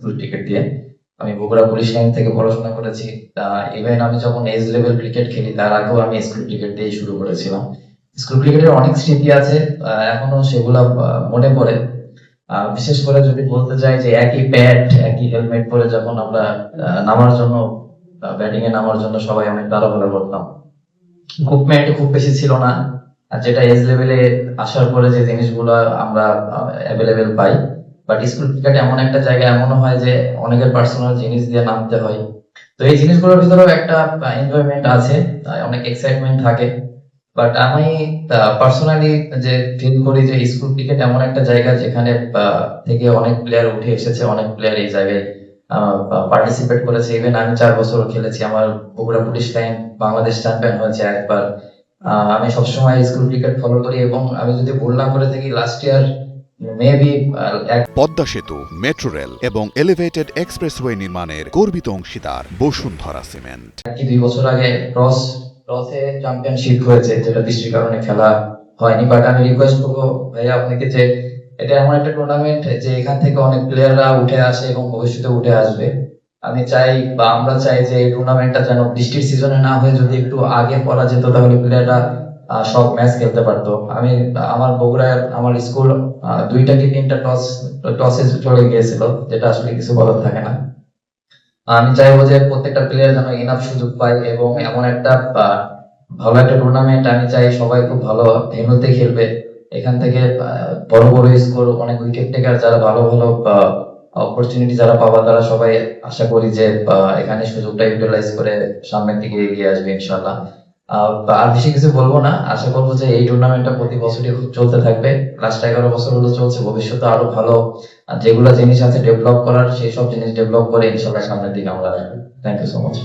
School cricket দিয়ে। আমি Bogura police line থেকে পড়াশোনা করেছি। ইভেন আমি যখন এজ লেভেল ক্রিকেট খেলি তার আগেও আমি স্কুল ক্রিকেট দিয়েই শুরু করেছিলাম। স্কুল ক্রিকেটের অনেক স্মৃতি আছে, এখনো সেগুলা মনে পড়ে। বিশেষ করে যদি বলতে চাই যে একই প্যাড একই হেলমেট পরে যখন আমরা নামার জন্য ব্যাটিং এ নামার জন্য সবাই অনেক তাড়াহুড়া করতাম। ইকুইপমেন্ট খুব বেশি ছিল না, আর যেটা এজ লেভেলে আসার পরে যে জিনিসগুলো আমরা available pi. But school cricket এমন একটা জায়গা, এমনও হয় যে অনেকের পার্সোনাল জিনিস দিয়ে নামতে হয়। তো এই জিনিসগুলোর ভিতরেও একটা এনজয়মেন্ট আছে, অনেক এক্সাইটমেন্ট থাকে। বাট আমি পার্সোনালি যে ফিল করি যে স্কুল ক্রিকেট এমন একটা জায়গা যেখানে থেকে অনেক প্লেয়ার উঠে এসেছে, অনেক প্লেয়ার এই জায়গায় পার্টিসিপেট করেছে। ইভেন আমি 4 বছর খেলেছি, আমার Bogura police line Bangladesh champion হয়েছে একবার। আমি সবসময় স্কুল ক্রিকেট ফলো করি, এবং আমি যদি ভুল না করে থাকি লাস্ট ইয়ার মেবি পদ্মা সেতু, মেট্রো রেল এবং এলিভেটেড এক্সপ্রেসওয়ে নির্মাণের গর্বিত অংশীদার বসুন্ধরা সিমেন্ট। 2 বছর আগে টসে চ্যাম্পিয়নশিপ হয়েছে, যেটা বৃষ্টির কারণে খেলা হয়নি। বাট আমি রিকোয়েস্ট করবো ভাইয়া আপনাকে যে এটা এমন একটা টুর্নামেন্ট যে এখান থেকে অনেক প্লেয়াররা উঠে আসে এবং ভবিষ্যতে উঠে আসবে। আমি চাই বা আমরা চাই যে এই টুর্নামেন্টটা যেন বৃষ্টির সিজনে না হয়ে যদি একটু আগে করা যেত, তাহলে প্লেয়াররা সব ম্যাচ খেলতে পারতো। আমি আমার বগুড়ায় আমার স্কুল 2টা কি 3টা টসে চলে গিয়েছিল, যেটা আসলে কিছু বলার থাকে না। আমি চাইবো যে প্রত্যেকটা প্লেয়ার যেন ইনাফ সুযোগ পায়, এবং এমন একটা ভালো একটা টুর্নামেন্ট আমি চাই সবাই খুব ভালো ভেন্যুতে খেলবে। এখান থেকে বড় বড় স্কোর, অনেক উইকেট টেকার যারা ভালো ভালো অপরচুনিটি যারা পাবা, তারা সবাই আশা করি যে এখানে সুযোগটা ইউটিলাইজ করে সামনের দিকে এগিয়ে আসবে ইনশাল্লাহ। আর বেশি কিছু বলবো না, আশা করবো যে এই টুর্নামেন্টটা প্রতি বছরই চলতে থাকবে। লাস্ট 11 বছর হলো চলছে, ভবিষ্যতে আরো ভালো যেগুলো জিনিস আছে ডেভেলপ করার, সেই সব জিনিস ডেভেলপ করে ইনশাল্লাহ সামনের দিকে আমরা। Thank you so much.